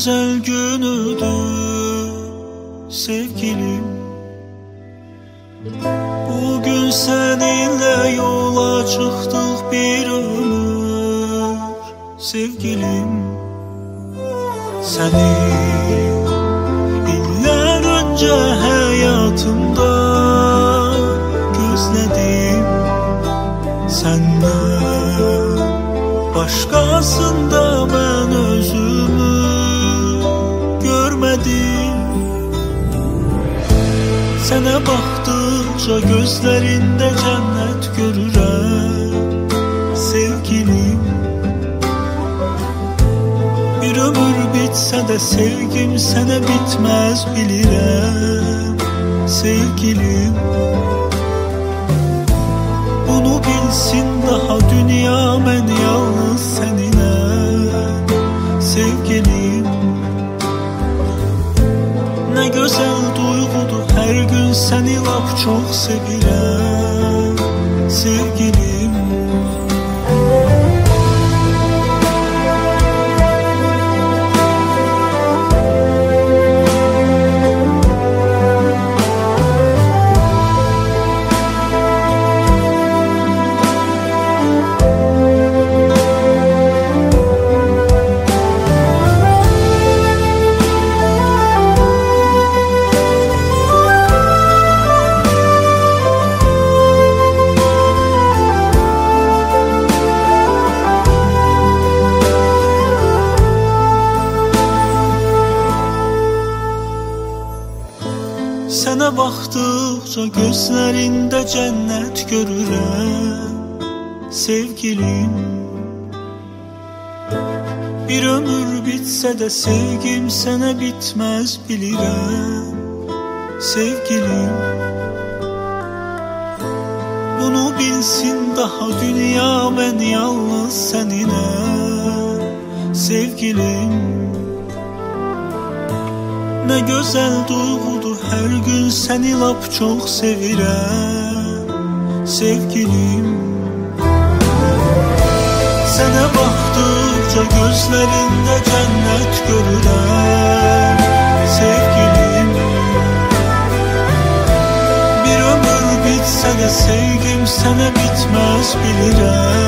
güzel günüdür sevgilim. Bugün seninle yola çıktık bir ömür sevgilim. Seni iller önce hayatımda gözledim. Senden başkasında ben özümü görmedim. Sənə baxdıqca gözlərində cənnət görürəm sevgilim. Bir ömür bitsə də sevgim sənə bitməz bilirəm sevgilim. Bunu bilsin daha dünya, mən yalnız səninəm sevgilim. Nə gözəl duyğudur hər gün səni lap çox sevirəm sevgilim. Sənə baxdıqca gözlərində cənnət görürəm sevgilim. Bir ömür bitsə də sevgim sənə bitməz bilirəm sevgilim. Bunu bilsin daha dünya, mən yalnız səninəm sevgilim. Nə gözəl duyğudur hər gün səni lap çox sevirəm sevgilim. Sənə baxdıqca gözlərində cənnət görürəm sevgilim. Bir ömür bitsə də sevgim sənə bitməz bilirəm